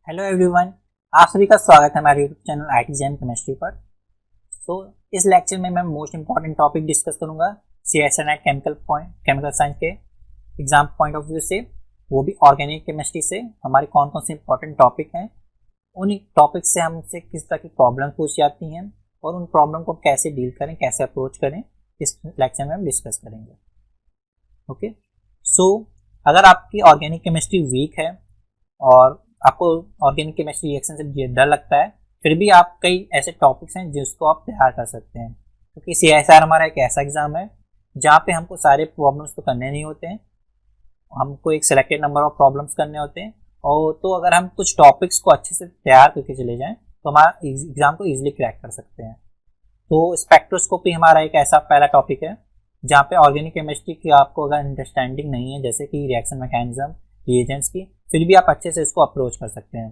Hello everyone, आप सभी का स्वागत है हमारे YouTube channel IT jam chemistry पर। इस लेक्चर में मैं मोस्ट इंपॉर्टेंट टॉपिक डिस्कस करूंगा CSNI केमिकल साइंस के एग्जाम पॉइंट ऑफ व्यू से, वो भी ऑर्गेनिक केमिस्ट्री से। हमारे कौन कौन से इंपॉर्टेंट टॉपिक हैं, उन टॉपिक से हमसे किस तरह की प्रॉब्लम पूछ जाती हैं और उन प्रॉब्लम को कैसे डील करें, कैसे अप्रोच करें, इस लेक्चर में हम डिस्कस करेंगे। ओके, अगर आपकी ऑर्गेनिक केमिस्ट्री वीक है और आपको ऑर्गेनिक केमिस्ट्री रिएक्शन से डर लगता है, फिर भी आप कई ऐसे टॉपिक्स हैं जिसको आप तैयार कर सकते हैं, क्योंकि CSR हमारा एक ऐसा एग्जाम है जहाँ पे हमको सारे प्रॉब्लम्स तो करने नहीं होते हैं, हमको एक सिलेक्टेड नंबर ऑफ प्रॉब्लम्स करने होते हैं। और तो अगर हम कुछ टॉपिक्स को अच्छे से तैयार करके चले जाएं तो हमारा एग्जाम को ईजिली क्रैक कर सकते हैं। तो स्पेक्ट्रोस्कोपी हमारा एक ऐसा पहला टॉपिक है जहाँ पे ऑर्गेनिक केमिस्ट्री की आपको अगर अंडरस्टैंडिंग नहीं है, जैसे कि रिएक्शन मैकेनिज्म, रिएजेंट्स की, फिर भी आप अच्छे से इसको अप्रोच कर सकते हैं,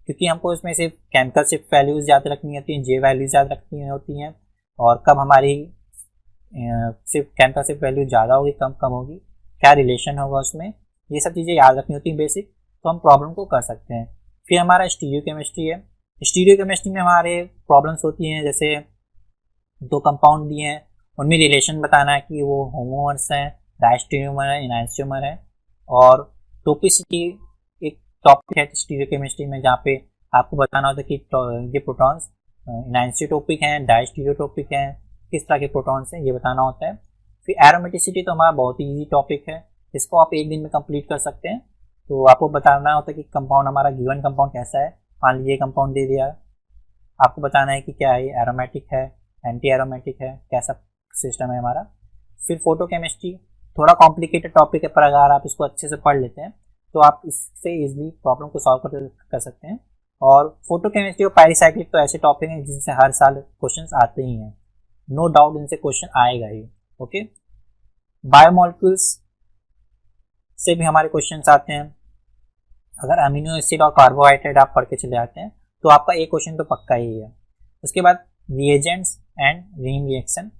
क्योंकि हमको इसमें सिर्फ केमिकल शिफ्ट वैल्यूज याद रखनी होती हैं, जे वैल्यूज याद रखनी होती हैं, और कब हमारी सिर्फ केमिकल शिफ्ट वैल्यू ज़्यादा होगी, कम होगी, क्या रिलेशन होगा उसमें, ये सब चीज़ें याद रखनी होती हैं बेसिक, तो हम प्रॉब्लम को कर सकते हैं। फिर हमारा स्टीरियो केमिस्ट्री है। स्टीरियो केमिस्ट्री में हमारे प्रॉब्लम्स होती हैं, जैसे दो कंपाउंड दिए हैं, उनमें रिलेशन बताना है कि वो होमोमर्स हैं, डायस्टेरियोमर है, इनैंस्टियोमर है। और टोपिसिटी एक टॉपिक है स्टीरियोकेमिस्ट्री में, जहाँ पे आपको बताना होता है कि ये प्रोटॉन्स इनैंसियोटोपिक हैं, डायस्टीरियोटोपिक हैं, किस तरह के प्रोटॉन्स हैं, ये बताना होता है। फिर एरोमेटिसिटी तो हमारा बहुत ही ईजी टॉपिक है, इसको आप एक दिन में कंप्लीट कर सकते हैं। तो आपको बताना होता है कि कंपाउंड हमारा गिवन कंपाउंड कैसा है। मान लीजिए कंपाउंड दे दिया, आपको बताना है कि क्या है, एरोमेटिक है, एंटी एरोमेटिक है, कैसा सिस्टम है हमारा। फिर फोटोकेमिस्ट्री थोड़ा कॉम्प्लिकेटेड टॉपिक है, पर अगर आप इसको अच्छे से पढ़ लेते हैं तो आप इससे इजीली प्रॉब्लम को सॉल्व कर सकते हैं। और फोटोकेमिस्ट्री और पैरीसाइक्लिक तो ऐसे टॉपिक हैं जिनसे हर साल क्वेश्चंस आते ही हैं, नो डाउट इनसे क्वेश्चन आएगा ही। ओके, बायोमोलिक्यूल्स से भी हमारे क्वेश्चंस आते हैं। अगर अमीनो एसिड और कार्बोहाइड्रेट आप पढ़ के चले आते हैं तो आपका एक क्वेश्चन तो पक्का ही है। उसके बाद रिएजेंट्स एंड रीम रिएक्शन,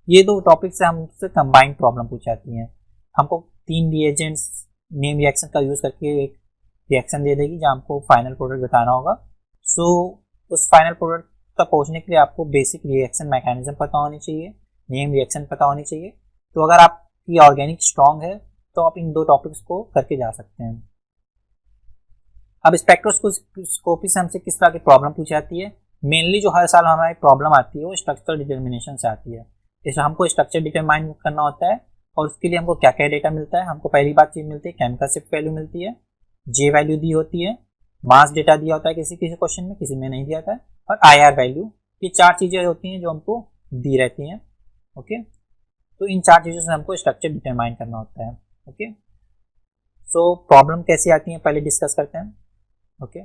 ये दो टॉपिक से हमसे कंबाइंड प्रॉब्लम पूछ जाती हैं। हमको 3 रिएजेंट्स नेम रिएक्शन का यूज़ करके एक रिएक्शन दे देगी जहाँ हमको फाइनल प्रोडक्ट बताना होगा। उस फाइनल प्रोडक्ट तक पहुँचने के लिए आपको बेसिक रिएक्शन मैकेनिज्म पता होनी चाहिए, नेम रिएक्शन पता होनी चाहिए। तो अगर आपकी ऑर्गेनिक स्ट्रॉन्ग है तो आप इन दो टॉपिक्स को करके जा सकते हैं। अब स्पेक्ट्रोस्कोपी से हमसे किस तरह की प्रॉब्लम पूछी जाती है। मेनली जो हर साल हमारी प्रॉब्लम आती है वो स्ट्रक्चरल डिटर्मिनेशन से आती है। इसे हमको स्ट्रक्चर डिटरमाइन करना होता है, और उसके लिए हमको क्या क्या डेटा मिलता है। हमको पहली बात चीज मिलती है केमिकल शिफ्ट वैल्यू मिलती है, जे वैल्यू दी होती है, मास डेटा दिया होता है किसी किसी क्वेश्चन में, किसी में नहीं दिया था, और IR वैल्यू। ये 4 चीजें होती हैं जो हमको दी रहती हैं। ओके, तो इन 4 चीजों से हमको स्ट्रक्चर डिटरमाइन करना होता है। ओके, प्रॉब्लम कैसी आती है पहले डिस्कस करते हैं। ओके,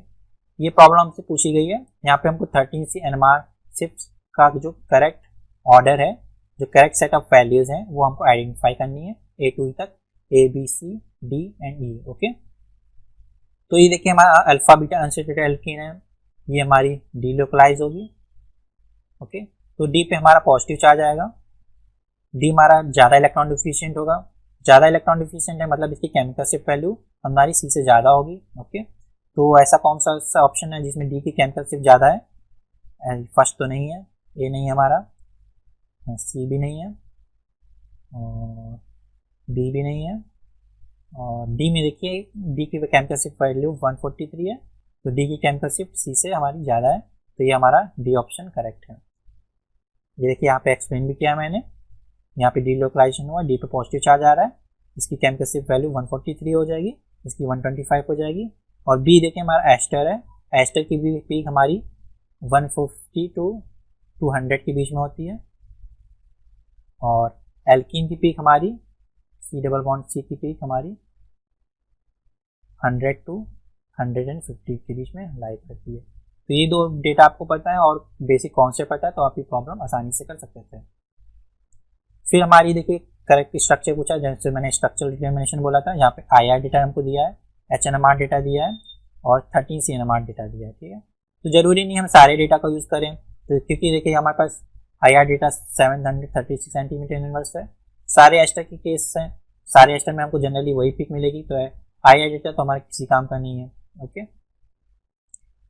ये प्रॉब्लम हमसे पूछी गई है। यहाँ पे हमको 13C NMR शिफ्ट का जो करेक्ट ऑर्डर है, जो करेक्ट सेट ऑफ वैल्यूज हैं, वो हमको आइडेंटिफाई करनी है A to E तक, A B C D and E। Okay, तो ये देखिए हमारा अल्फा बीटा अनसैचुरेटेड एल्कीन है, ये हमारी डीलोकलाइज होगी। ओके, तो D पे हमारा पॉजिटिव चार्ज आएगा। D हमारा ज़्यादा इलेक्ट्रॉन डिफिशिएंट होगा, ज़्यादा इलेक्ट्रॉन डिफिशिएंट है मतलब इसकी केमिकल शिफ्ट वैल्यू हमारी C से ज़्यादा होगी। ओके, तो ऐसा कौन सा ऑप्शन है जिसमें D की केमिकल शिफ्ट ज़्यादा है। फर्स्ट तो नहीं है, A नहीं है हमारा, C भी नहीं है, और D भी नहीं है, और D में देखिए D की केमिकल शिफ्ट वैल्यू 143 है, तो D की केमिकल शिफ्ट C से हमारी ज़्यादा है, तो ये हमारा D ऑप्शन करेक्ट है। ये देखिए यहाँ पे एक्सप्लेन भी किया मैंने, यहाँ पे डीलोकलाइजेशन हुआ, D पे पॉजिटिव चार्ज आ रहा है, इसकी केमिकल शिफ्ट वैल्यू 143 हो जाएगी, इसकी 125 हो जाएगी। और B देखिए हमारा एस्टर है, एस्टर की भी पीक हमारी 150 to 200 के बीच में होती है, और एल्कीन की पीक हमारी C डबल बॉन्ड C की पीक हमारी 100 to 150 के बीच में लाई करती है। तो ये दो डेटा आपको पता है और बेसिक कॉन्सेप्ट पता है, तो आप ये प्रॉब्लम आसानी से कर सकते थे। फिर हमारी देखिए करेक्ट स्ट्रक्चर पूछा, जैसे मैंने स्ट्रक्चरल डिटर्मिनेशन बोला था, यहाँ पे IR डेटा हमको दिया है, HNMR डेटा दिया है, और 13C NMR डेटा दिया है। ठीक है, तो जरूरी नहीं हम सारे डेटा का यूज़ करें, तो क्योंकि देखिए हमारे पास IR डेटा 736 सेंटीमीटर इनवर्स है, सारे एस्टर के केस हैं, सारे एस्टर में हमको जनरली वही पिक मिलेगी, तो IR डेटा तो हमारे किसी काम का नहीं है। ओके,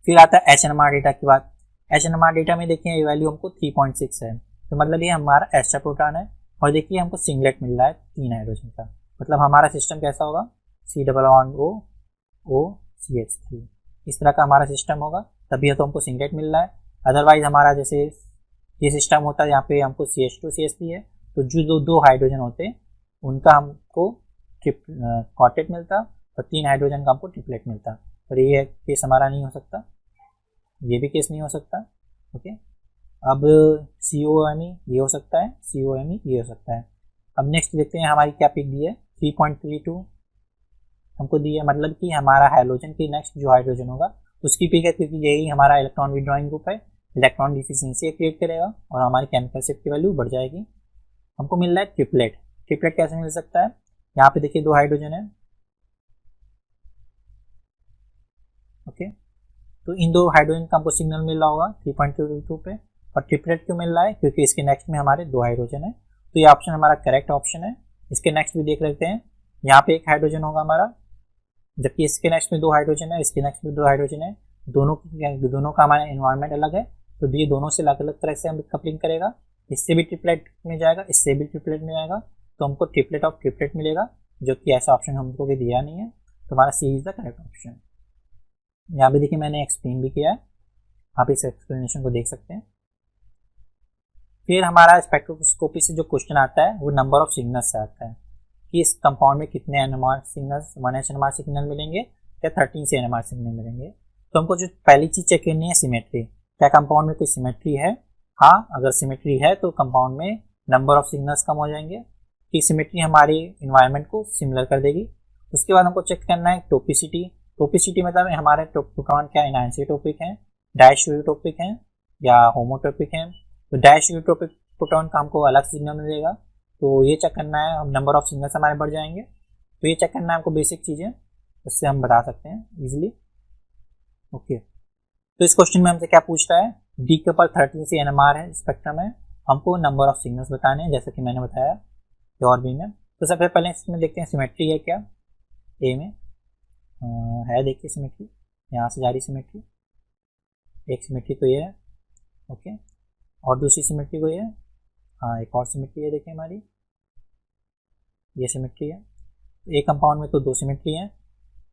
फिर आता है HNMR डेटा की बात। HNMR डेटा में देखिए ये वैल्यू हमको 3.6 है, तो मतलब ये हमारा एस्टर प्रोटॉन है। और देखिए हमको सिंगलेट मिल रहा है 3 हाइड्रोजन का, मतलब हमारा सिस्टम कैसा होगा, C++OOCH3 इस तरह का हमारा सिस्टम होगा, तभी तो हमको सिंगलेट मिल रहा है। अदरवाइज हमारा जैसे ये सिस्टम होता है, यहाँ पे हमको CH2CH3 है, तो जो दो हाइड्रोजन होते हैं उनका हमको क्वार्टेट मिलता और 3 हाइड्रोजन का हमको ट्रिपलेट मिलता। और ये केस हमारा नहीं हो सकता, ये भी केस नहीं हो सकता। ओके, अब COMe ये हो सकता है, COMe ये हो सकता है। अब नेक्स्ट देखते हैं हमारी क्या पिक दी है, 3.32 हमको दी है, मतलब कि हमारा हाइड्रोजन की नेक्स्ट जो हाइड्रोजन होगा उसकी पिक है, क्योंकि यही हमारा इलेक्ट्रॉन विड्रॉइंग ग्रुप है, इलेक्ट्रॉन डिफिशिएंसी क्रिएट करेगा और हमारी केमिकल शिफ्ट की वैल्यू बढ़ जाएगी। हमको मिल रहा है ट्रिपलेट। ट्रिपलेट कैसे मिल सकता है, यहाँ पे देखिए 2 हाइड्रोजन है। ओके, तो इन 2 हाइड्रोजन का हमको सिग्नल मिल रहा होगा 3.22 पे। और ट्रिपलेट क्यों मिल रहा है, क्योंकि इसके नेक्स्ट में हमारे 2 हाइड्रोजन है, तो ये ऑप्शन हमारा करेक्ट ऑप्शन है। इसके नेक्स्ट भी देख लेते हैं, यहाँ पे 1 हाइड्रोजन होगा हमारा, जबकि इसके नेक्स्ट में 2 हाइड्रोजन है, इसके नेक्स्ट में 2 हाइड्रोजन है, दोनों का हमारा एनवायरनमेंट अलग है, तो ये दोनों से अलग अलग तरह से हम कपलिंग करेगा। इससे भी ट्रिपलेट में जाएगा, इससे भी ट्रिपलेट में जाएगा, तो हमको ट्रिपलेट ऑफ ट्रिपलेट मिलेगा, जो कि ऐसा ऑप्शन हमको भी दिया नहीं है, तो हमारा सी इज द करेक्ट ऑप्शन। यहाँ पे देखिए मैंने एक्सप्लेन भी किया है, आप इस एक्सप्लेनेशन को देख सकते हैं। फिर हमारा स्पेक्ट्रोस्कोपी से जो क्वेश्चन आता है वो नंबर ऑफ सिग्नल्स से आता है, कि इस कंपाउंड में कितने NMR सिग्नल्स, 1 NMR सिग्नल मिलेंगे या 13 से NMR सिग्नल मिलेंगे। तो हमको जो पहली चीज चेक करनी है सिमेट्री, क्या कंपाउंड में कोई सिमेट्री है। हाँ, अगर सिमेट्री है तो कंपाउंड में नंबर ऑफ सिग्नल्स कम हो जाएंगे, कि सिमेट्री हमारे इन्वायरमेंट को सिमिलर कर देगी। उसके बाद हमको चेक करना है टोपिसिटी। टोपिसिटी मतलब हमारे प्रोटॉन क्या एनाइसोटोपिक हैं, डायस्टेरियोटोपिक हैं या होमोटोपिक हैं। तो डायस्टेरियोटोपिक प्रोटॉन का हमको अलग सिग्नल मिलेगा, तो ये चेक करना है, नंबर ऑफ सिग्नल्स हमारे बढ़ जाएंगे, तो ये चेक करना है हमको, बेसिक चीज़ें उससे हम बता सकते हैं इजीली। ओके, तो इस क्वेश्चन में हमसे क्या पूछता है, डी के ऊपर 13 से NMR है स्पेक्ट्रम है, हमको नंबर ऑफ सिग्नल्स बताने हैं, जैसे कि मैंने बताया ए और बी में। तो सबसे पहले इसमें देखते हैं सिमेट्री है क्या, ए में है, देखिए सिमेट्री, यहाँ से जा रही सिमेट्री, एक सिमेट्री तो ये है। ओके, और दूसरी सिमेट्री को ये है, हाँ एक और सिमेट्री है, देखिए हमारी ये सिमेट्री है। ए कंपाउंड में तो 2 सिमेट्री है,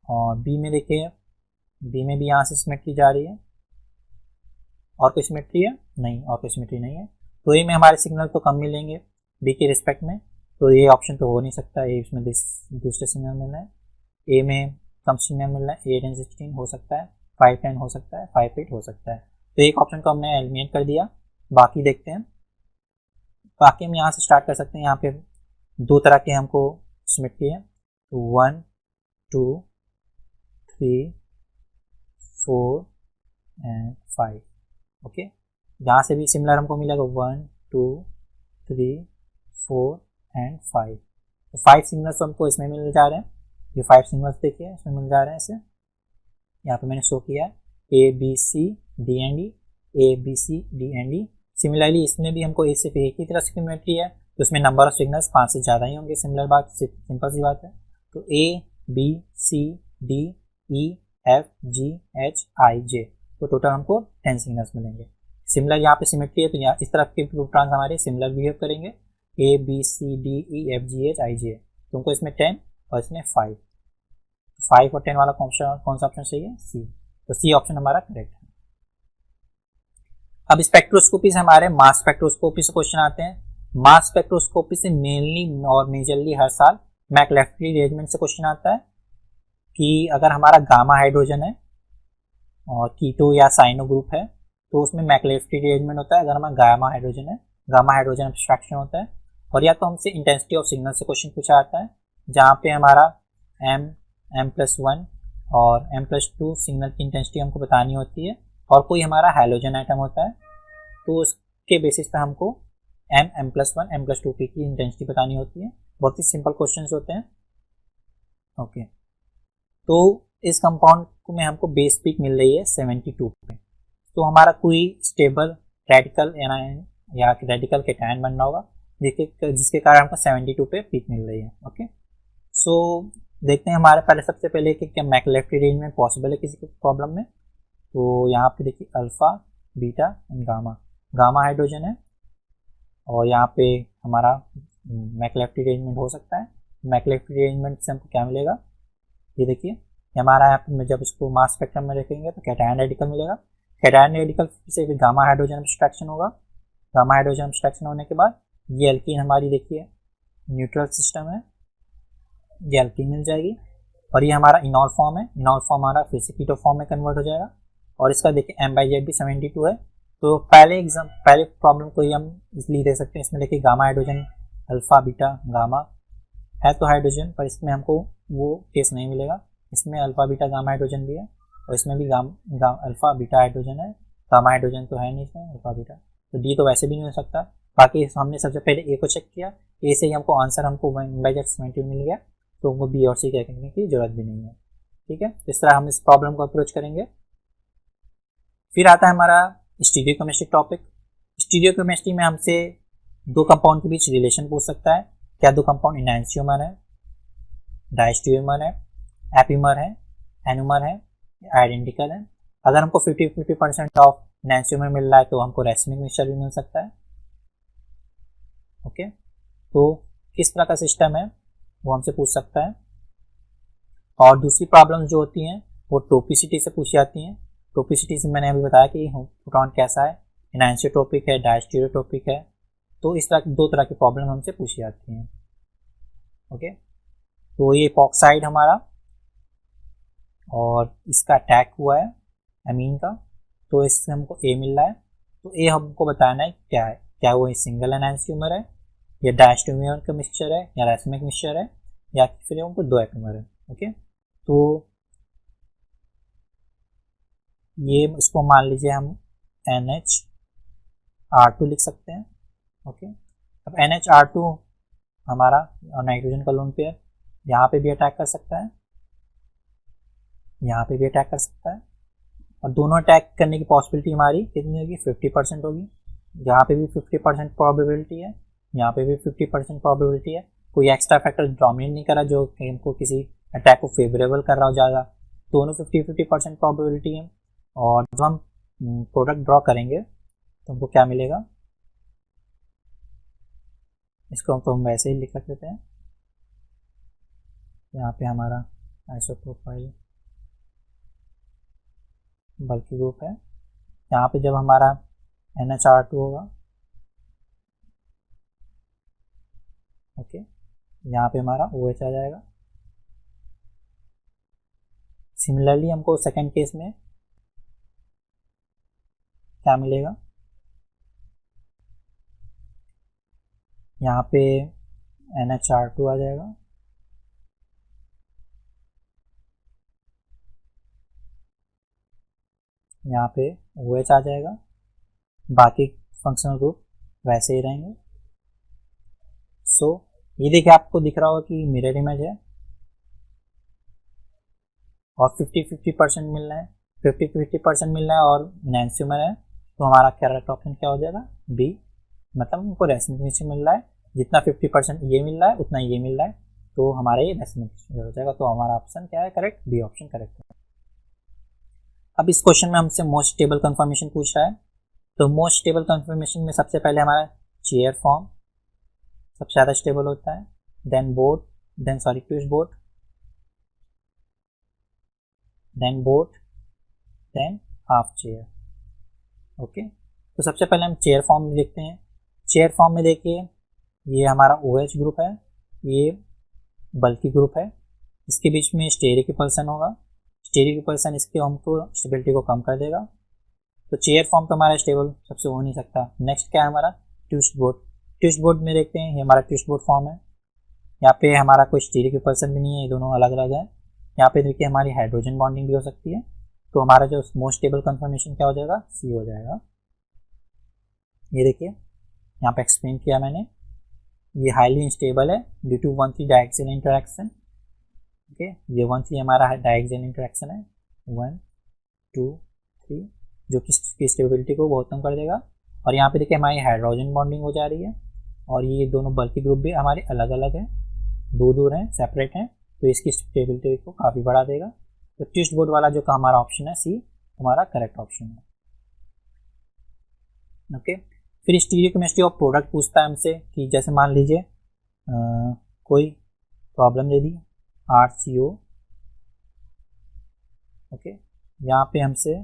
और बी में देखिए, बी में भी यहाँ से सिमेट्री जा रही है, और कोई सिमेट्री है नहीं, और कोई सिमेट्री नहीं है। तो ए में हमारे सिग्नल तो कम मिलेंगे बी के रिस्पेक्ट में, तो ये ऑप्शन तो हो नहीं सकता, ए इसमें दूसरे सिग्नल मिल रहे हैं, ए में कम सिग्नल मिल रहा है, 8 and 16 हो सकता है, 5 10 हो सकता है, 5 8 हो सकता है। तो एक ऑप्शन को हमने एलिमिनेट कर दिया। बाकी देखते हैं, बाकी हम यहाँ से स्टार्ट कर सकते हैं। यहाँ पे 2 तरह के हमको सिमेट्री है, 1 2 3 4 एंड 5। ओके, यहाँ से भी सिमिलर हमको मिलेगा 1 2 3 4 एंड 5। तो 5 सिग्नल्स तो हमको इसमें मिल जा रहे हैं, ये 5 सिग्नल्स देखिए इसमें मिल जा रहे हैं। इसे यहाँ पे मैंने शो किया है ABCD and E, ABCD and E। Similarly इसमें भी हमको ए से एक ही तरह से सिमेट्री है, तो उसमें नंबर ऑफ सिग्नल्स 5 से ज़्यादा ही होंगे, सिमिलर बात, सिंपल सी बात है। तो ABCDEFGHIJ, तो टोटल हमको 10 सिग्नल्स मिलेंगे। सिमिलर यहाँ पे सिमेट्री है, तो यहाँ इस तरफ के प्रोटॉन्स हमारे सिमिलर बिहेव करेंगे, ABCDEFGHIJ, तो हमको इसमें 10 और इसमें 5 और 10 वाला कौन सा ऑप्शन सही है, सी। तो सी ऑप्शन हमारा करेक्ट है। अब स्पेक्ट्रोस्कोपी से हमारे मास स्पेक्ट्रोस्कोपी से क्वेश्चन आते हैं। मास स्पेक्ट्रोस्कोपी से मेनली और मेजरली हर साल मैकलेफ्टी रिएरेंजमेंट से क्वेश्चन आता है, कि अगर हमारा गामा हाइड्रोजन है और कीटो या साइनो ग्रुप है, तो उसमें मैकलेफ्टी रिएरेंजमेंट होता है। अगर हमारा गामा हाइड्रोजन है, गामा हाइड्रोजन एब्स्ट्रैक्शन होता है। और या तो हमसे इंटेंसिटी ऑफ सिग्नल से क्वेश्चन पूछा आता है, जहाँ पे हमारा M+1 और M+2 सिग्नल की इंटेंसिटी हमको बतानी होती है, और कोई हमारा हैलोजन आइटम होता है, तो उसके बेसिस पे हमको M+1 M+2 की इंटेंसिटी बतानी होती है। बहुत ही सिंपल क्वेश्चंस होते हैं। ओके, तो इस कंपाउंड में हमको बेस पीक मिल रही है 72 पे, तो हमारा कोई स्टेबल रेडिकल एनायन या रेडिकल केटायन बनना होगा, जिसके कारण हमको 72 पे पीक मिल रही है। ओके, सो देखते हैं हमारे पहले सबसे पहले कि क्या मैकलेफ्टी रेंज में पॉसिबल है किसी प्रॉब्लम में। तो यहाँ पे देखिए alpha, beta and gamma, gamma hydrogen है और यहाँ पे हमारा मैकलेफ्टी अरेंजमेंट हो सकता है। मैकलेफ्टी अरेंजमेंट से हमको क्या मिलेगा, ये देखिए हमारा यहाँ पे जब इसको मास स्पेक्ट्रम में रखेंगे तो कैटायन रेडिकल मिलेगा। कैटायन रेडिकल से फिर गामा हाइड्रोजन अब्स्ट्रैक्शन होगा। गामा हाइड्रोजन अब्स्ट्रैक्शन होने के बाद ये एल्कीन हमारी देखिए न्यूट्रल सिस्टम है, ये एल्कीन मिल जाएगी और ये हमारा इनॉल फॉर्म है। इनॉल फॉर्म हमारा फिर से कीटो फॉर्म में कन्वर्ट हो जाएगा और इसका देखिए M/Z भी 72 है। तो पहले प्रॉब्लम को ही हम इसलिए दे सकते हैं, इसमें देखिए gamma hydrogen, alpha beta gamma है तो हाइड्रोजन, पर इसमें हमको वो केस नहीं मिलेगा। इसमें अल्फा बीटा गामा हाइड्रोजन भी है और इसमें भी अल्फा बीटा हाइड्रोजन है, गामा हाइड्रोजन तो है नहीं इसमें, अल्फा बीटा, तो डी तो वैसे भी नहीं हो सकता। बाकी हमने सबसे पहले ए को चेक किया, ए से ही हमको आंसर हमको M/Z मिल गया, तो हमको बी और सी कहने की जरूरत भी नहीं है। ठीक है, इस तरह हम इस प्रॉब्लम को अप्रोच करेंगे। फिर आता है हमारा स्टीरियोकेमिस्ट्री टॉपिक। स्टीरियोकेमिस्ट्री में हमसे दो कंपाउंड के बीच रिलेशन पूछ सकता है, क्या दो कंपाउंड एनांशियोमर है, डायस्टिरियोमर है, एपीमर है, एनोमर है, आइडेंटिकल है। अगर हमको 50-50% ऑफ एनांशियोमर मिल रहा है तो हमको रेसिमिक मिक्सचर भी मिल सकता है। ओके, तो किस तरह का सिस्टम है वो हमसे पूछ सकता है। और दूसरी प्रॉब्लम जो होती हैं वो टोपिसिटी से पूछी जाती हैं। टोपिसिटी से मैंने अभी बताया कि प्रोटॉन कैसा है, एनांशियोट्रोपिक है, डायस्टीरियोट्रोपिक है, तो इस तरह की दो तरह की प्रॉब्लम हमसे पूछी जाती हैं। ओके, तो ये इपॉक्साइड हमारा और इसका अटैक हुआ है अमीन का, तो इससे हमको ए मिल रहा है। तो ए हमको बताना है क्या है, क्या वो सिंगल एनांशियोमर है या डायस्टिरियोमर का मिक्सचर है या रेसिमिक मिक्सचर है या फिर हमको दो एपीमर है। ओके, तो ये इसको मान लीजिए हम NH2 लिख सकते हैं। ओके, अब NH2 हमारा नाइट्रोजन का लोन पेयर यहाँ पे भी अटैक कर सकता है, यहाँ पे भी अटैक कर सकता है, और दोनों अटैक करने की पॉसिबिलिटी हमारी कितनी होगी, 50% होगी। यहाँ पे भी 50% प्रोबेबिलिटी है, यहाँ पे भी 50% प्रोबेबिलिटी है। कोई एक्स्ट्रा फैक्टर डोमिनेट नहीं कर रहा जो हमको किसी अटैक को फेवरेबल कर रहा हो ज़्यादा, दोनों 50-50% प्रोबेबिलिटी है। और जब हम प्रोडक्ट ड्रॉ करेंगे तो हमको क्या मिलेगा, इसको तो हम वैसे ही लिख लेते हैं। यहाँ पे हमारा आइसोप्रोपाइल बल्कि ग्रुप है, यहाँ पे जब हमारा NH2 होगा, ओके, यहाँ पे हमारा OH आ जाएगा। सिमिलरली हमको सेकंड केस में क्या मिलेगा, यहाँ पे NH2 आ जाएगा, यहाँ पे OH आ जाएगा, बाकी फंक्शनल ग्रुप वैसे ही रहेंगे। सो ये देखिए आपको दिख रहा होगा कि मिरर इमेज है और 50-50% मिल रहा है, 50-50% मिल रहा है और एनांशियोमर है, तो हमारा करेक्ट ऑप्शन क्या हो जाएगा, बी। मतलब हमको रेसिमिक मिक्सचर मिल रहा है, जितना 50% ये मिल रहा है उतना ये मिल रहा है, तो हमारा ये रेसिमिक मिक्सचर हो जाएगा। तो हमारा ऑप्शन क्या है करेक्ट, बी ऑप्शन करेक्ट है। अब इस क्वेश्चन में हमसे मोस्ट स्टेबल कंफर्मेशन पूछ रहा है, तो मोस्ट स्टेबल कंफर्मेशन में सबसे पहले हमारा चेयर फॉर्म सबसे ज़्यादा स्टेबल होता है, then boat, then twist boat, then boat, then half chair. Okay, तो सबसे पहले हम चेयर फॉर्म में देखते हैं। चेयर फॉर्म में देखिए ये हमारा OH ग्रुप है, ये बल्कि ग्रुप है, इसके बीच में स्टेरिक रिपल्सन होगा, स्टेरिक रिपल्सन इसके हमको स्टेबिलिटी को कम कर देगा। तो चेयर फॉर्म तो हमारा स्टेबल सबसे हो नहीं सकता। नेक्स्ट क्या है हमारा ट्विस्ट बोट। ट्विस्ट बोट में देखते हैं ये हमारा ट्विस्ट बोट फॉर्म है, यहाँ पे हमारा कोई स्टेरिक रिपल्सन भी नहीं है, ये दोनों अलग अलग है। यहाँ पे देखिए हमारी हाइड्रोजन बॉन्डिंग भी हो सकती है, तो हमारा जो मोस्ट स्टेबल कंफर्मेशन क्या हो जाएगा, सी हो जाएगा। ये देखिए यहाँ पे एक्सप्लेन किया मैंने, ये हाईली अनस्टेबल है ड्यू टू 1,3 डायएक्सियल इंटरेक्शन। ओके, ये 1,3 हमारा डायएक्सियल इंटरेक्शन है, 1 2 3, जो कि इसकी स्टेबिलिटी को बहुत कम कर देगा। और यहाँ पे देखिए हमारी हाइड्रोजन बॉन्डिंग हो जा रही है और ये दोनों बल्कि ग्रुप भी हमारे अलग अलग हैं, दूर हैं, सेपरेट हैं, तो इसकी स्टेबिलिटी को काफ़ी बढ़ा देगा। तो ट्विस्ट बोट वाला जो हमारा ऑप्शन है सी, हमारा करेक्ट ऑप्शन है। ओके, फिर स्टीरियोकेमिस्ट्री ऑफ प्रोडक्ट पूछता है हमसे कि जैसे मान लीजिए कोई प्रॉब्लम दे दी RCO, ओके, यहाँ पे हमसे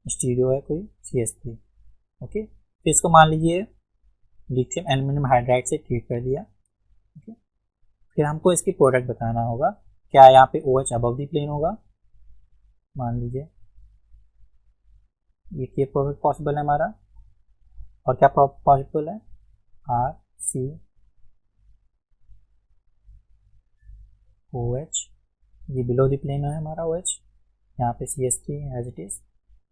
स्टीरियो है कोई CH3, ओके, फिर इसको मान लीजिए लिथियम एल्यूमिनियम हाइड्राइड से ट्रीट कर दिया, ओके, फिर हमको इसकी प्रोडक्ट बताना होगा। क्या यहाँ पे OH अबव दी प्लेन होगा, मान लीजिए ये प्रोडक्ट पॉसिबल है हमारा, और क्या पॉसिबल है RCOH, ये बिलो द प्लेन है हमारा OH, यहाँ पे CH3 as it is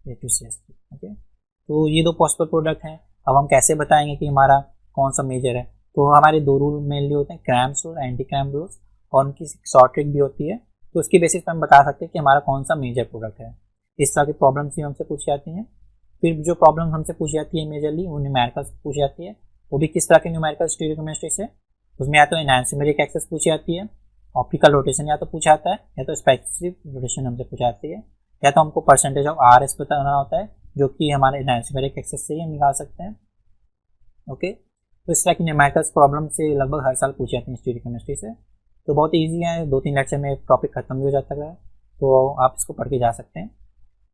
A2CH3, okay. तो ये दो पॉसिबल प्रोडक्ट हैं। अब हम कैसे बताएंगे कि हमारा कौन सा मेजर है, तो हमारे दो रूल मेनली होते हैं, cramps rule, anti cramp rules, और उनकी शॉर्ट ट्रिक भी होती है। तो उसकी बेसिस पर हम बता सकते हैं कि हमारा कौन सा मेजर प्रोडक्ट है। इस तरह की प्रॉब्लम्स भी हमसे पूछी जाती हैं। फिर जो प्रॉब्लम हमसे पूछी जाती है मेजरली वो न्यूमेरिकल पूछी जाती है। वो भी किस तरह के न्यूमेरिकल स्टीरियोकेमिस्ट्री से, उसमें या तो एनान्यूमेरिक एक्सेस पूछी जाती है, ऑप्टिकल रोटेशन या तो पूछा जाता है, या तो स्पेसिफिक रोटेशन हमसे पूछा जाती है, या तो हमको परसेंटेज ऑफ RS बताना होता है, जो कि हमारे एनान्यूमेरिक एक्सेस से ही हम निकाल सकते हैं, ओके। तो इस तरह की न्यूमेरिकल प्रॉब्लम से लगभग हर साल पूछी जाती है स्टीरियोकेमिस्ट्री से। तो बहुत ईजी है, 2-3 लेक्चर में टॉपिक खत्म भी हो जाता है, तो आप इसको पढ़ के जा सकते हैं।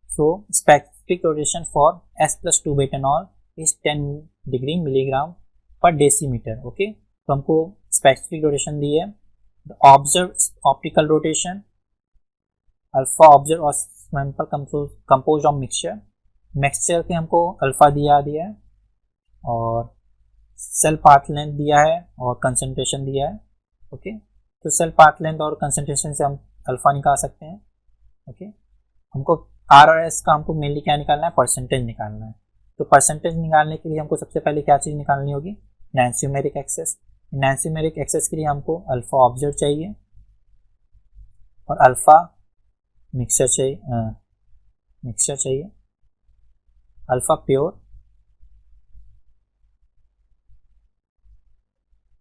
So specific rotation for S+2 butanol is 10 degree milligram पर डेसीमीटर, ओके। तो हमको स्पेसिफिक रोटेशन दी है, observe optical rotation, alpha observe और सैंपल कंपोज ऑफ मिक्सचर के हमको अल्फा दिया है, और सेल पाथ लेंथ दिया है, और कंसंट्रेशन दिया है, ओके। तो सेल पाथ लेंथ और कंसंट्रेशन से हम अल्फा निकाल सकते हैं, ओके। हमको R और S का हमको मेनली क्या निकालना है, परसेंटेज निकालना है। तो परसेंटेज निकालने के लिए हमको सबसे पहले क्या चीज़ निकालनी होगी, एनान्यूमेरिक एक्सेस। एनान्यूमेरिक एक्सेस के लिए हमको अल्फा ऑब्जर्व चाहिए और अल्फा मिक्सचर चाहिए, alpha pure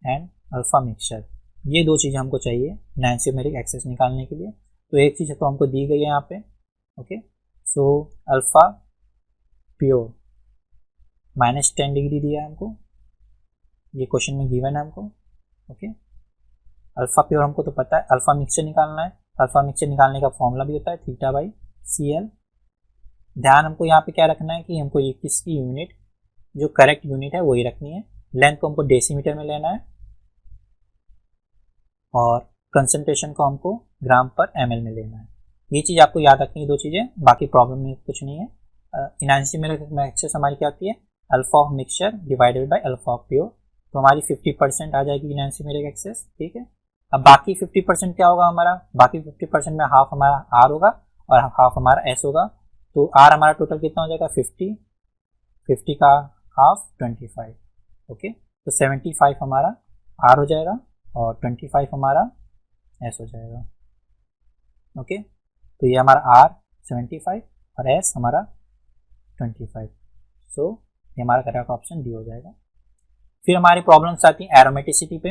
and alpha mixture, ये दो चीज़ें हमको चाहिए एनान्यूमेरिक एक्सेस निकालने के लिए। तो एक चीज़ तो हमको दी गई है यहाँ पे, okay. So alpha pure -10 degree दिया है हमको, ये क्वेश्चन में गिवन है हमको, ओके। अल्फा प्योर हमको तो पता है, अल्फा मिक्सचर निकालना है। अल्फा मिक्सचर निकालने का फॉर्मूला भी होता है θ/CL। ध्यान हमको यहाँ पे क्या रखना है कि हमको ये किसकी यूनिट, जो करेक्ट यूनिट है वही रखनी है। लेंथ को हमको डेसीमीटर में लेना है, और कंसंट्रेशन को हमको ग्राम पर ml में लेना है। ये चीज़ आपको याद रखनी है, दो चीज़ें, बाकी प्रॉब्लम में कुछ नहीं है। एनान्यूमेरिक एक्सेस हमारी क्या होती है, alpha of mixture divided by alpha of pure. तो हमारी 50% आ जाएगी एनान्यूमेरिक एक्सेस, ठीक है। अब बाकी 50% क्या होगा हमारा, बाकी 50% में हाफ हमारा R होगा और हाफ हमारा S होगा। तो R हमारा टोटल कितना हो जाएगा, 50 का हाफ 25, ओके। तो 75 हमारा R हो जाएगा और 25 हमारा S हो जाएगा, ओके। तो ये हमारा R 75 और S हमारा 25। सो ये हमारा करेक्ट ऑप्शन डी हो जाएगा। फिर हमारी प्रॉब्लम्स आती हैं एरोमेटिसिटी पे।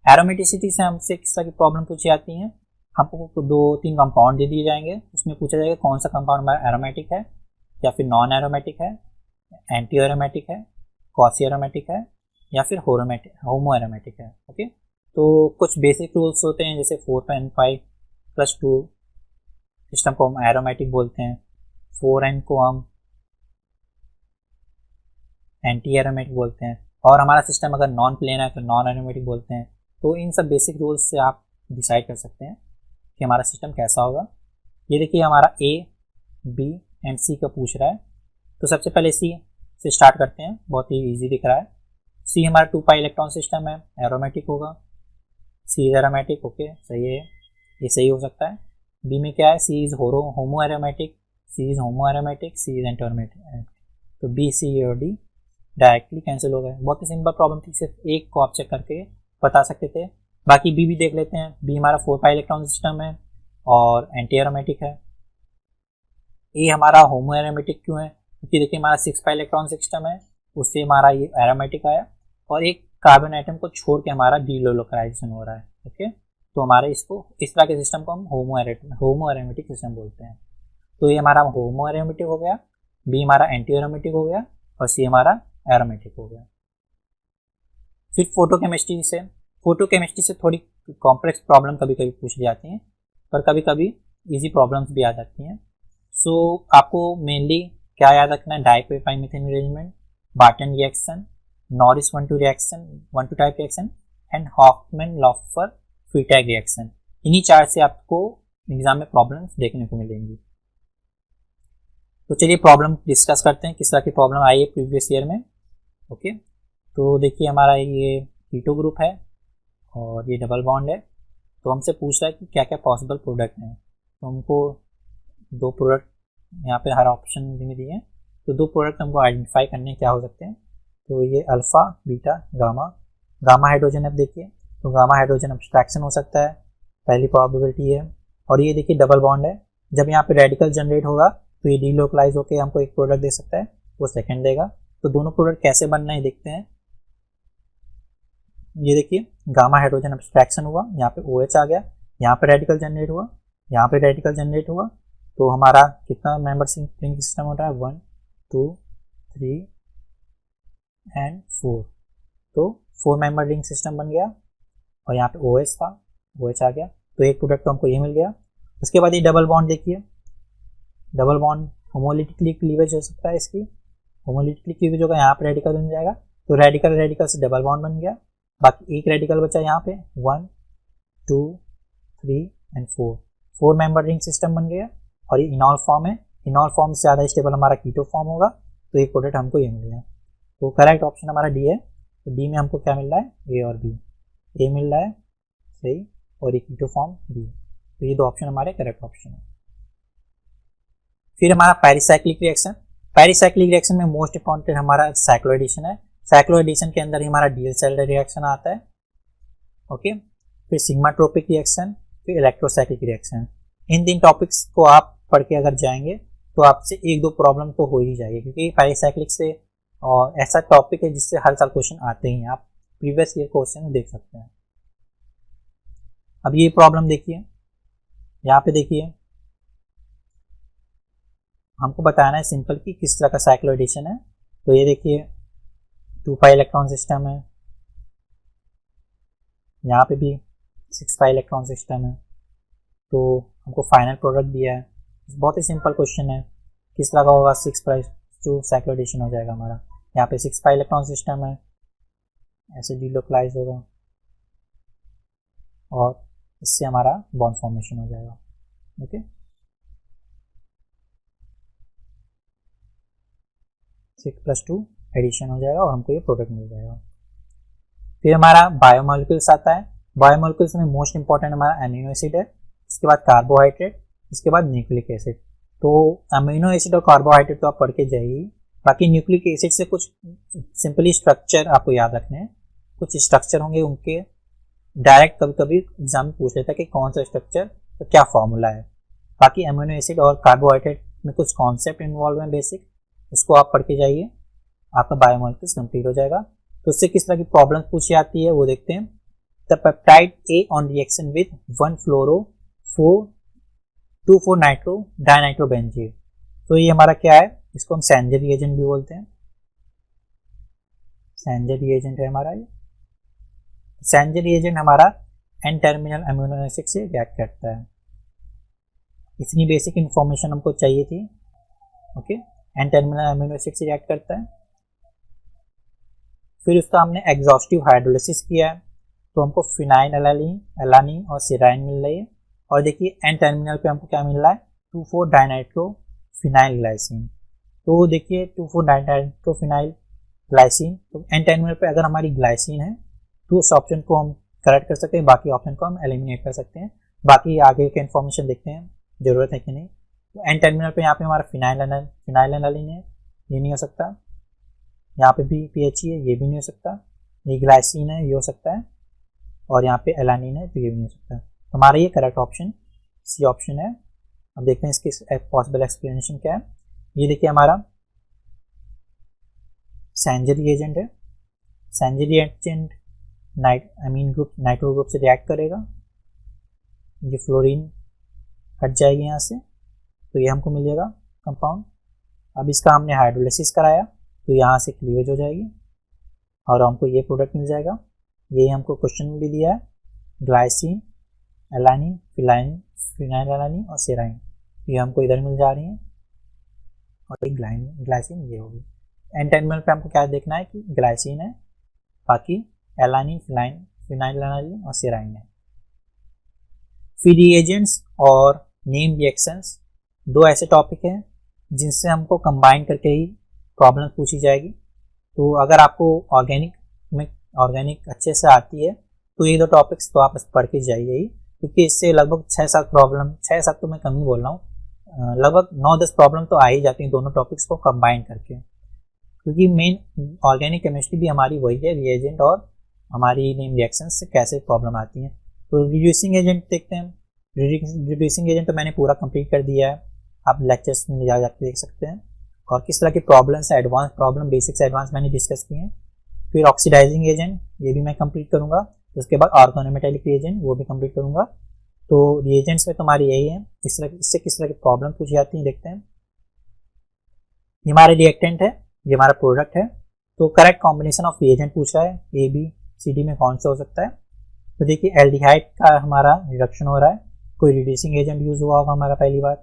एरोमेटिसिटी से हमसे किस तरह की प्रॉब्लम पूछी जाती हैं, हमको 2-3 कंपाउंड दे दिए जाएंगे, उसमें पूछा जाएगा कौन सा कंपाउंड हमारा एरोमेटिक है या फिर नॉन एरोमेटिक है, एंटी एरोमेटिक है, क्वासी एरोमेटिक है, या फिर होमो एरोमेटिक है, ओके। तो कुछ बेसिक रूल्स होते हैं, जैसे 4n5+2 सिस्टम को हम एरोमेटिक बोलते हैं, 4n को हम एंटी एरोमेटिक बोलते हैं, और हमारा सिस्टम अगर नॉन प्लेन है तो नॉन एरोमेटिक बोलते हैं। तो इन सब बेसिक रूल्स से आप डिसाइड कर सकते हैं कि हमारा सिस्टम कैसा होगा। ये देखिए हमारा A, B एंड C का पूछ रहा है। तो सबसे पहले C से स्टार्ट करते हैं, बहुत ही ईजी दिख रहा है। C हमारा 2π इलेक्ट्रॉन सिस्टम है, एरोमेटिक होगा। C इज एरोमेटिक, ओके, सही है, ये सही हो सकता है। B में क्या है, C is homo aromatic, C is homo aromatic, C is anti aromatic. तो B, C और D डायरेक्टली कैंसिल हो गए। बहुत ही सिंपल प्रॉब्लम थी, सिर्फ एक को आप चेक करके बता सकते थे। बाकी B भी देख लेते हैं। B हमारा 4π इलेक्ट्रॉन सिस्टम है और एंटी एरोमेटिक है। A हमारा होमो एरोमेटिक क्यों है, क्योंकि देखिए हमारा 6π इलेक्ट्रॉन सिस्टम है, उससे हमारा ये एरोमेटिक आया, और एक कार्बन आइटम को छोड़ के हमारा डीलोकलाइजेशन हो रहा है, ओके। तो हमारे इसको इस तरह के सिस्टम को हम होमो एरोमेटिक सिस्टम बोलते हैं। तो ये हमारा होमो एरोमेटिक हो गया, बी हमारा एंटी एरोमेटिक हो गया और सी हमारा एरोमेटिक हो गया। फिर फोटोकेमिस्ट्री से थोड़ी कॉम्प्लेक्स प्रॉब्लम कभी कभी पूछ जाती हैं, पर कभी कभी इजी प्रॉब्लम्स भी आ जाती हैं। सो आपको मेनली क्या याद रखना है, di pi methane arrangement, Barton reaction, Norrish 1-2 reaction, 1-2 type reaction and Hofmann Loffler Freytag reaction. इन्हीं 4 से आपको एग्जाम में प्रॉब्लम्स देखने को मिलेंगी। तो चलिए प्रॉब्लम डिस्कस करते हैं, किस तरह की प्रॉब्लम आई है प्रीवियस ईयर में। ओके, तो देखिए हमारा ये कीटो ग्रुप है और ये डबल बॉन्ड है। तो हमसे पूछ रहा है कि क्या क्या पॉसिबल प्रोडक्ट हैं। तो हमको 2 प्रोडक्ट यहाँ पे हर ऑप्शन में दिए हैं, तो 2 प्रोडक्ट हमको आइडेंटिफाई करने क्या हो सकते हैं। तो ये alpha, beta, gamma. Gamma hydrogen अब देखिए, तो गामा हाइड्रोजन अब्स्ट्रैक्शन हो सकता है, पहली प्रोबेबिलिटी है। और ये देखिए डबल बॉन्ड है, जब यहाँ पे रेडिकल जनरेट होगा तो ये डीलोकलाइज होकर हमको एक प्रोडक्ट दे सकता है, वो सेकेंड देगा। तो दोनों प्रोडक्ट कैसे बनना है देखते हैं। ये देखिए गामा हाइड्रोजन अब्स्ट्रैक्शन हुआ, यहाँ पे OH आ गया, यहाँ पे रेडिकल जनरेट हुआ, यहाँ पे रेडिकल जनरेट हुआ। तो हमारा कितना मेंबर रिंग सिस्टम होता है, 1 2 3 एंड 4। तो 4 मेंबर रिंग सिस्टम बन गया और यहाँ पे OH था, OH आ गया। तो एक प्रोडक्ट तो हमको ये मिल गया। उसके बाद ये डबल बॉन्ड देखिए, डबल बॉन्ड होमोलिटिकली क्लीवेज हो सकता है, इसकी होमोलिटिकली क्लीवेज होगा, यहाँ पे रेडिकल बन जाएगा। तो रेडिकल रेडिकल से डबल बॉन्ड बन गया, बाकी एक रेडिकल बचा यहाँ पे, 1 2 3 एंड 4 मेंबर रिंग सिस्टम बन गया। और ये इनॉल फॉर्म है, इनॉल फॉर्म से ज़्यादा स्टेबल हमारा कीटो फॉर्म होगा। तो एक प्रोडक्ट हमको ये मिल गया। तो करेक्ट ऑप्शन हमारा डी है। तो डी में हमको क्या मिल रहा है, ए और बी। ए मिल रहा है सही और ये कीटो फॉर्म बी। तो ये 2 ऑप्शन हमारे करेक्ट ऑप्शन है। फिर हमारा पेरिसाइक्लिक रिएक्शन। पेरिसाइक्लिक रिएक्शन में मोस्ट इंपॉर्टेंट हमारा साइक्लोएडिशन है। साइक्लोएडिशन के अंदर ही हमारा डीएल सेल रिएक्शन आता है। ओके, फिर सिग्माट्रोपिक रिएक्शन, फिर इलेक्ट्रोसाइक्लिक रिएक्शन। इन 3 टॉपिक्स को आप पढ़ के अगर जाएंगे तो आपसे 1-2 प्रॉब्लम तो हो ही जाएगी, क्योंकि पेरिसाइक्लिक से और ऐसा टॉपिक है जिससे हर साल क्वेश्चन आते ही हैं। आप प्रीवियस ईयर क्वेश्चन देख सकते हैं। अब ये प्रॉब्लम देखिए, यहाँ पे देखिए हमको बताना है सिंपल कि किस तरह का साइक्लोएडिशन है। तो ये देखिए 2 इलेक्ट्रॉन सिस्टम है, यहाँ पे भी 6 इलेक्ट्रॉन सिस्टम है। तो हमको फाइनल प्रोडक्ट दिया है, बहुत ही सिंपल क्वेश्चन है, किस तरह का होगा 6 साइक्लोएडिशन हो जाएगा हमारा। यहाँ पे 6 इलेक्ट्रॉन सिस्टम है, ऐसे डीलोकलाइज होगा और इससे हमारा बॉन्ड फॉर्मेशन हो जाएगा। ओके, 6+2 एडिशन हो जाएगा और हमको ये प्रोडक्ट मिल जाएगा। फिर हमारा बायोमोलिक्यूल्स आता है। बायोमोलिक्यूल्स में मोस्ट इंपॉर्टेंट हमारा अमीनो एसिड है, इसके बाद कार्बोहाइड्रेट, इसके बाद न्यूक्लिक एसिड। तो अमीनो एसिड और कार्बोहाइड्रेट तो आप पढ़ के जाइए, बाकी न्यूक्लिक एसिड से कुछ सिंपली स्ट्रक्चर आपको याद रखने हैं। कुछ स्ट्रक्चर होंगे उनके डायरेक्ट कभी कभी एग्जाम में पूछ लेता है कि कौन सा स्ट्रक्चर तो क्या फॉर्मूला है। बाकी अमीनो एसिड और कार्बोहाइड्रेट में कुछ कॉन्सेप्ट इन्वॉल्व हैं बेसिक, उसको आप पढ़ के जाइए, आपका बायोमोलिक्यूल्स कंप्लीट हो जाएगा। तो उससे किस तरह की प्रॉब्लम पूछी जाती है वो देखते हैं। The peptide A on reaction with 1-fluoro-4-2,4 nitro dinitrobenzene. तो ये हमारा क्या है, इसको हम सैंजर रिएजेंट भी बोलते हैं। सैंजर रिएजेंट है हमारा ये। सैंजर रिएजेंट हमारा एन टर्मिनल अमीनो एसिड से रिएक्ट करता है। इतनी बेसिक इंफॉर्मेशन हमको चाहिए थी। Okay, N terminal amino acid से रिएक्ट करता है। फिर उसका हमने एग्जॉस्टिव हाइड्रोलिसिस किया है, तो हमको फिनाइल एलानीन और सिराइन मिल रही है। और देखिए एन टर्मिनल पे हमको क्या मिल रहा है, 2,4 डाइनाइट्रो फिनाइल ग्लाइसिन। तो देखिए 2,4 डाइनाइट्रो फिनाइल ग्लाइसिन, तो एन टर्मिनल पे अगर हमारी ग्लाइसिन है तो उस ऑप्शन को हम करेक्ट कर सकते हैं, बाकी ऑप्शन को हम एलिमिनेट कर सकते हैं। बाकी आगे के इन्फॉर्मेशन देखते हैं जरूरत है कि नहीं। तो एन टर्मिनल पे यहाँ पे हमारा फिनाइल एलानीन है, ये नहीं हो सकता। यहाँ पे भी PH है, ये भी नहीं हो सकता। ये ग्लाइसिन है, ये हो सकता है। और यहाँ पे एलानीन है, तो ये भी नहीं हो सकता। हमारा ये करेक्ट ऑप्शन सी ऑप्शन है। अब देखते हैं इसकी पॉसिबल एक्सप्लेनेशन क्या है। ये देखिए हमारा सैंजर रिएजेंट है। सैंजर रिएजेंट अमीन ग्रुप नाइट्रो ग्रुप से रिएक्ट करेगा, ये फ्लोरीन हट जाएगी यहाँ से तो ये हमको मिल जाएगा कंपाउंड। अब इसका हमने हाइड्रोलिसिस कराया तो यहाँ से क्लीवेज हो जाएगी और हमको ये प्रोडक्ट मिल जाएगा। ये हमको क्वेश्चन में भी दिया है, ग्लाइसिन, एलानिन, फिनाइल एलानिन और सेराइन, ये हमको इधर मिल जा रही हैं। और एक ग्लाइसिन ये होगी। एन टर्मिनल पे हमको क्या देखना है कि ग्लाइसिन है, बाकी एलानिन, फिनाइल एलानिन और सेराइन है। फिर रिएजेंट्स और नेम रिएक्शंस, दो ऐसे टॉपिक हैं जिनसे हमको कंबाइन करके ही प्रॉब्लम पूछी जाएगी। तो अगर आपको ऑर्गेनिक अच्छे से आती है तो ये दो टॉपिक्स तो आप पढ़ के जाइए ही, क्योंकि इससे लगभग 6-7 प्रॉब्लम, 6-7 तो मैं कम ही बोल रहा हूँ, लगभग 9-10 प्रॉब्लम तो आ ही जाती हैं दोनों टॉपिक्स को कंबाइन करके। क्योंकि मेन ऑर्गेनिक केमिस्ट्री भी हमारी वही है, रिएजेंट और हमारी नेम रिएक्शन से कैसे प्रॉब्लम आती हैं। तो रिड्यूसिंग एजेंट देखते हैं। रिड्यूसिंग एजेंट तो मैंने पूरा कंप्लीट कर दिया है, आप लेक्चर्स में जाके देख सकते हैं। और किस तरह की प्रॉब्लम्स, एडवांस प्रॉब्लम, बेसिक से एडवांस मैंने डिस्कस किए हैं। फिर ऑक्सीडाइजिंग एजेंट, ये भी मैं कंप्लीट करूंगा। उसके बाद ऑर्गेनोमेटेलिक रिएजेंट, वो भी कंप्लीट करूंगा। तो रिएजेंट्स में तुम्हारी यही है, इससे किस तरह की प्रॉब्लम पूछी जाती है देखते हैं। ये हमारे रिएक्टेंट है, ये हमारा प्रोडक्ट है। तो करेक्ट कॉम्बिनेशन ऑफ रिएजेंट पूछा है, ए बी सी डी में कौन सा हो सकता है। तो देखिए एल्डिहाइड का हमारा रिडक्शन हो रहा है, कोई रिड्यूसिंग एजेंट यूज हुआ होगा हमारा पहली बार।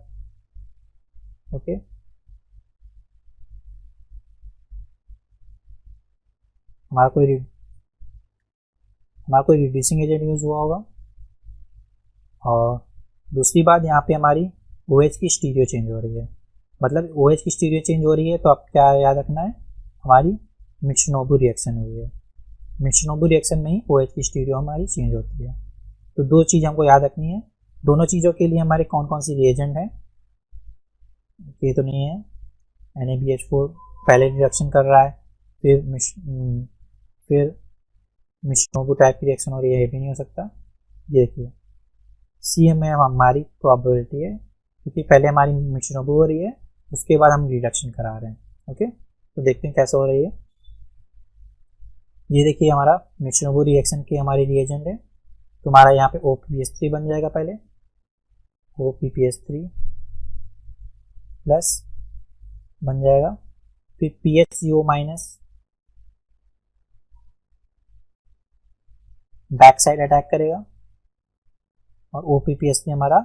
ओके, हमारा कोई रिड्यूसिंग एजेंट यूज हुआ होगा। और दूसरी बात, यहाँ पे हमारी OH की स्टीरियो चेंज हो रही है, मतलब OH की स्टीरियो चेंज हो रही है तो आप क्या याद रखना है, हमारी मित्सुनोबु रिएक्शन हुई है। मित्सुनोबु रिएक्शन में ही OH की स्टीरियो हमारी चेंज होती है। तो दो चीज़ हमको याद रखनी है। दोनों चीज़ों के लिए हमारे कौन कौन सी रिएजेंट है, ये तो नहीं है। NaBH4 पहले रिएक्शन कर रहा है, फिर मित्सुनोबु टाइप की रिएक्शन हो रही है, ये भी नहीं हो सकता। ये देखिए सी में हमारी प्रोबेबिलिटी है, क्योंकि पहले हमारी मित्सुनोबु हो रही है, उसके बाद हम रिडक्शन करा रहे हैं। ओके, तो देखते हैं कैसे हो रही है। ये देखिए हमारा मित्सुनोबु रिएक्शन की हमारी रिएजेंट है, तो हमारा यहाँ पे OPPS3 बन जाएगा। पहले OPPS3 प्लस बन जाएगा, फिर PHCO minus back side attack करेगा, और OPPS3 हमारा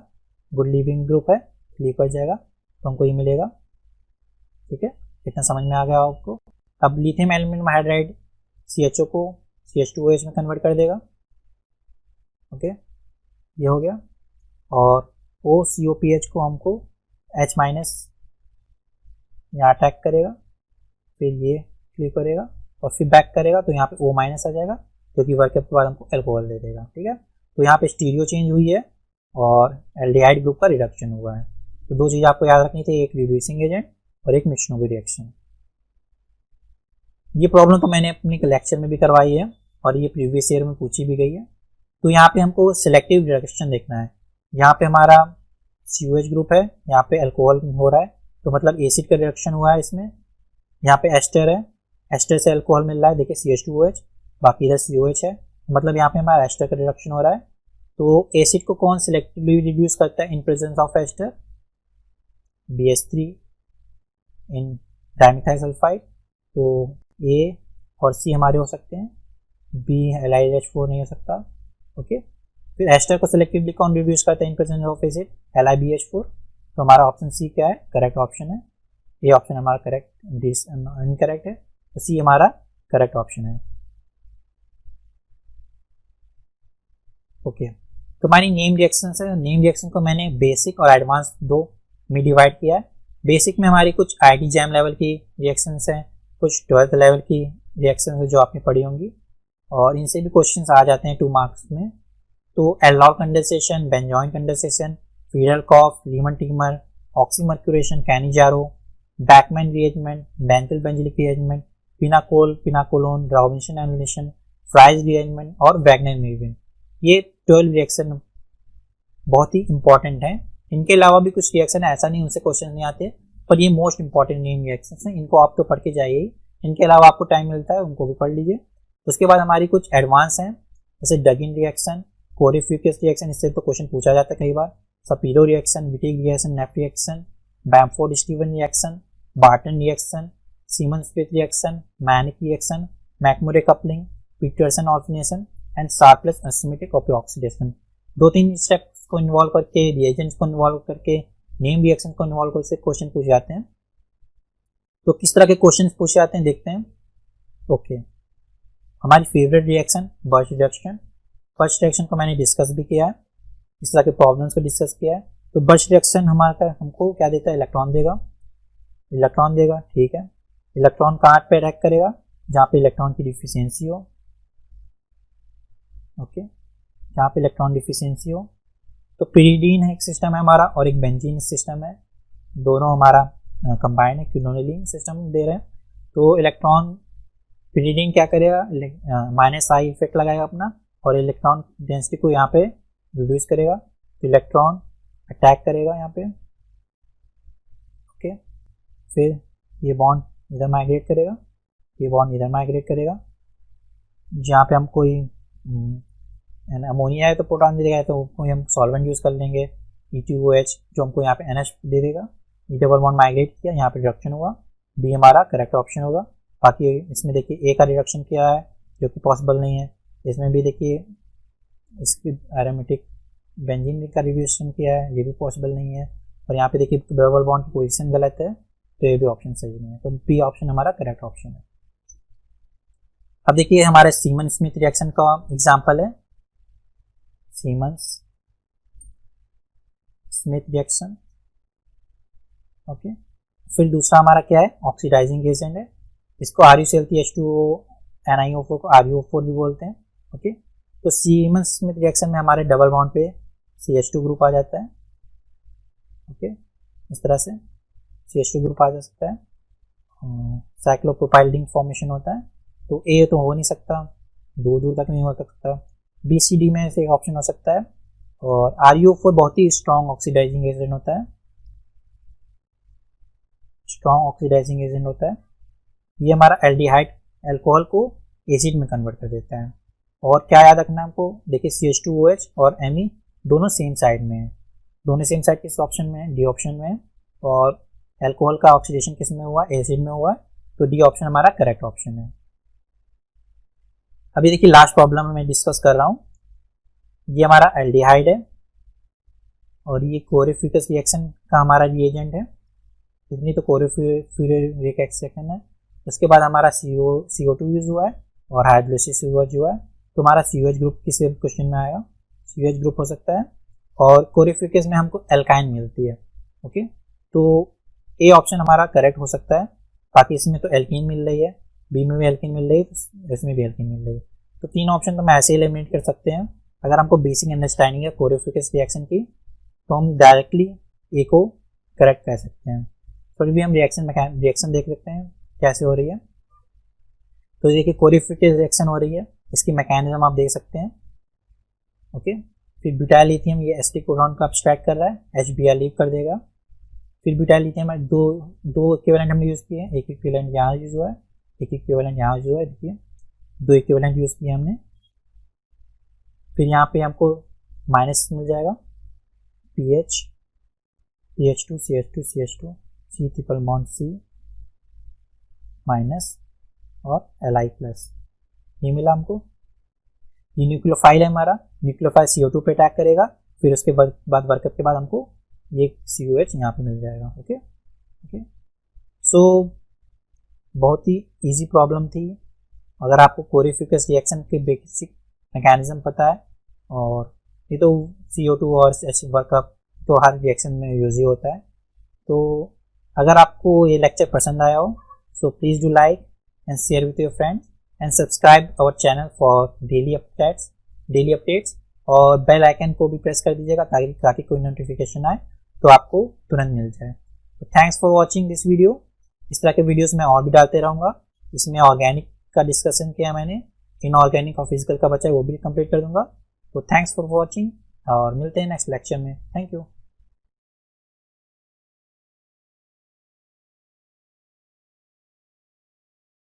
गुड लीविंग ग्रुप है, लीव कर जाएगा, तो हमको ये मिलेगा। ठीक है, इतना समझ में आ गया आपको। अब लिथियम एल्यूमिनियम हाइड्राइड CHO को CH2OH में कन्वर्ट कर देगा। ओके, ये हो गया। और OCOPH को हमको H माइनस यहाँ अटैक करेगा, फिर ये क्लिक करेगा और फिर बैक करेगा, तो यहाँ पे O माइनस आ जाएगा, जो कि वर्क के बाद हमको एल्कोहल दे देगा। ठीक है, तो यहाँ पे स्टीरियो चेंज हुई है और एल्डिहाइड ग्रुप का रिडक्शन हुआ है। तो दो चीज़ आपको याद रखनी थी, एक रिड्यूसिंग एजेंट और एक मित्सुनोबु रिएक्शन। ये प्रॉब्लम तो मैंने अपने लेक्चर में भी करवाई है और ये प्रीवियस ईयर में पूछी भी गई है। तो यहाँ पे हमको सिलेक्टिव रिडक्शन देखना है। यहाँ पे हमारा COH ग्रुप है, यहाँ पे अल्कोहल हो रहा है, तो मतलब एसिड का रिडक्शन हुआ है इसमें। यहाँ पे एस्टर है, एस्टर से अल्कोहल मिल रहा है, देखिए CH2OH, बाकी इधर COH है, मतलब यहाँ पे हमारा एस्टर का रिडक्शन हो रहा है। तो एसिड को कौन सिलेक्टिवली रिड्यूस करता है in presence of ester? BH3 in dimethyl sulphide. तो A और C हमारे हो सकते हैं, B LiH4 नहीं हो सकता। ओके, फिर एस्टर को सिलेक्टिवली कौन रिड्यूस करता है in presence of acid? LiBH4। तो हमारा ऑप्शन C क्या है? करेक्ट ऑप्शन है। ये ऑप्शन हमारा करेक्ट इनकरेक्ट है, तो C हमारा करेक्ट ऑप्शन है। ओके, तो हमारी नेम रिएक्शन है। नेम रिएक्शन को मैंने बेसिक और एडवांस दो में डिवाइड किया है। बेसिक में हमारी कुछ IT जैम लेवल की रिएक्शंस हैं, कुछ 12th लेवल की रिएक्शंस है जो आपने पढ़ी होंगी, और इनसे भी क्वेश्चंस आ जाते हैं 2 मार्क्स में। तो aldol condensation, benzoin condensation, Friedel Crafts, Reimer Tiemann, oxymercuration, Cannizzaro, Beckmann rearrangement, benzil benzilic rearrangement, pinacol, pinacolone, Robinson annulation, Fries rearrangement और वैगनर रिएजमेंट, ये 12 रिएक्शन बहुत ही इंपॉर्टेंट हैं। इनके अलावा भी कुछ रिएक्शन है, ऐसा नहीं उनसे क्वेश्चन नहीं आते, पर ये मोस्ट इंपॉर्टेंट नेम रिएक्शन हैं, इनको आप तो पढ़ के जाइए ही। इनके अलावा आपको टाइम मिलता है उनको भी पढ़ लीजिए। उसके बाद हमारी कुछ एडवांस हैं, जैसे डगिन रिएक्शन, कोरिफ्यूकस रिएक्शन, इससे तो क्वेश्चन पूछा जाता है कई बार, Shapiro reaction, Wittig reaction, Nef reaction, Bamford Stevens reaction, Barton reaction, Simmons Smith reaction, Mannich reaction, McMurry coupling, Peterson alternation and Sharpless asymmetric oxidation. 2-3 steps को इन्वॉल्व करके, रिएजेंट्स को इन्वॉल्व करके, नेम रिएक्शन को इन्वॉल्व करके क्वेश्चन पूछे जाते हैं। तो किस तरह के क्वेश्चन पूछे जाते हैं देखते हैं। ओके, हमारी favourite reaction birch reaction. Birch reaction को मैंने डिस्कस भी किया है, इस तरह के प्रॉब्लम्स को डिस्कस किया है। तो बर्च रिएक्शन हमारा हमको क्या देता है, इलेक्ट्रॉन देगा, इलेक्ट्रॉन देगा, ठीक है। इलेक्ट्रॉन कहाँ पे अटैक करेगा, जहाँ पे इलेक्ट्रॉन की डिफिशियंसी हो, ओके, जहाँ पे इलेक्ट्रॉन डिफिशियंसी हो। तो पिरिडीन है एक सिस्टम है हमारा, और एक बेंजीन सिस्टम है, दोनों हमारा कंबाइन है, क्विनोलिन सिस्टम दे रहे हैं। तो इलेक्ट्रॉन पिरिडीन क्या करेगा, -I इफेक्ट लगाएगा अपना, और इलेक्ट्रॉन डेंसिटी को यहाँ पे रिड्यूस करेगा। तो इलेक्ट्रॉन अटैक करेगा यहाँ पे, ओके। फिर ये बॉन्ड इधर माइग्रेट करेगा, ये बॉन्ड इधर माइग्रेट करेगा। जहाँ पे हम कोई अमोनिया है तो प्रोटॉन दे देगा, तो कोई हम सॉल्वेंट यूज़ कर लेंगे E2OH, जो हमको यहाँ पे NH दे देगा। ई डबल बॉन्ड माइग्रेट किया, यहाँ पे रिडक्शन हुआ, बी हमारा करेक्ट ऑप्शन होगा। बाकी इसमें देखिए ए का रिडक्शन किया है, जो कि पॉसिबल नहीं है। इसमें भी देखिए इसकी एरोमेटिक बेंजीन का रिड्यूशन किया है, ये भी पॉसिबल नहीं है। और यहाँ पे देखिए डबल बॉन्ड की पोजीशन गलत है, तो ये भी ऑप्शन सही नहीं है। तो बी ऑप्शन हमारा करेक्ट ऑप्शन है। अब देखिए हमारे सीमन स्मिथ रिएक्शन का एग्जांपल है, सीमन स्मिथ रिएक्शन, ओके। फिर दूसरा हमारा क्या है, ऑक्सीडाइजिंग एजेंट है। इसको RuCl3H2O NiO4 को RuO4 भी बोलते हैं, ओके। तो सीमन स्मिथ रिएक्शन में हमारे डबल बॉन्ड पे CH2 ग्रुप आ जाता है, ओके। इस तरह से CH2 ग्रुप आ जा सकता है, साइक्लोप्रोपाइल रिंग फॉर्मेशन होता है। तो ए तो हो नहीं सकता, दूर दूर तक नहीं हो सकता, BCD में से एक ऑप्शन हो सकता है। और RuO4 बहुत ही स्ट्रॉन्ग ऑक्सीडाइजिंग एजेंट होता है, स्ट्रॉन्ग ऑक्सीडाइजिंग एजेंट होता है। ये हमारा एल्डिहाइड अल्कोहल को एसिड में कन्वर्ट कर देता है। और क्या याद रखना हमको, देखिए CH2OH और Me दोनों सेम साइड में है, दोनों सेम साइड किस ऑप्शन में है, डी ऑप्शन में है। और अल्कोहल का ऑक्सीडेशन किस में हुआ, एसिड में हुआ है, तो डी ऑप्शन हमारा करेक्ट ऑप्शन है। अभी देखिए लास्ट प्रॉब्लम मैं डिस्कस कर रहा हूँ। ये हमारा एल्डिहाइड है और ये क्लोरोफिकस रिएक्शन का हमारा रिएजेंट है, इतनी तो क्लोरोफ्यूरिक रिएक्शन है। उसके बाद हमारा CO2 यूज हुआ है और हाइड्रोलिसिस हुआ है। तो हमारा COH ग्रुप किस क्वेश्चन में आएगा, COH ग्रुप हो सकता है। और क्लोरोफिकस में हमको एल्काइन मिलती है, ओके। तो ए ऑप्शन हमारा करेक्ट हो सकता है। बाकी इसमें तो एल्कीन मिल रही है, बी में भी एल्कीन मिल रही है, तो इसमें भी एल्कीन मिल रही है। तो 3 ऑप्शन तो हम ऐसे एलिमिनेट कर सकते हैं। अगर हमको बेसिक अंडरस्टैंडिंग है क्लोरोफिकस रिएक्शन की, तो हम डायरेक्टली ए को करेक्ट कह सकते हैं। फिर भी हम रिएक्शन देख सकते हैं कैसे हो रही है। तो देखिए क्लोरोफिकस रिएक्शन हो रही है, इसकी मैकेनिज्म आप देख सकते हैं, ओके। फिर ब्यूटाइल लिथियम ये एसिटिक प्रोटॉन को अब्स्ट्रैक्ट कर रहा है, HBr लीव कर देगा। फिर ब्यूटाइल लिथियम दो इक्विवेलेंट हमने यूज़ किए हैं, एक इक्विवेलेंट यहाँ यूज हुआ है, एक इक्विवेलेंट यहाँ यूज हुआ है, देखिए 2 इक्विवेलेंट यूज़ किए हमने। फिर यहाँ पे हमको माइनस मिल जाएगा, PH CH2 CH2 CH2 C triple bond C minus और Li प्लस, ये मिला हमको। ये न्यूक्लियोफाइल है हमारा, न्यूक्लियोफाइल CO2 पे अटैक करेगा, फिर उसके बाद वर्कअप के बाद हमको ये COH यहाँ पे मिल जाएगा, ओके ओके। सो बहुत ही इजी प्रॉब्लम थी। अगर आपको क्लोरोफिकस रिएक्शन के बेसिक मैकेनिज्म पता है, और ये तो CO2 और वर्कअप तो हर रिएक्शन में यूज ही होता है। तो अगर आपको ये लेक्चर पसंद आया हो, so please do like and share with your friends and subscribe our channel for daily updates और बेल आइकन को भी प्रेस कर दीजिएगा ताकि कोई नोटिफिकेशन आए तो आपको तुरंत मिल जाए। तो thanks for watching this video. इस तरह के वीडियोस मैं और भी डालते रहूँगा। इसमें ऑर्गेनिक का डिस्कशन किया मैंने, इनऑर्गेनिक और फिजिकल का बचा है वो भी कंप्लीट कर दूंगा। तो थैंक्स फॉर वॉचिंग और मिलते हैं नेक्स्ट लेक्चर में। Thank you.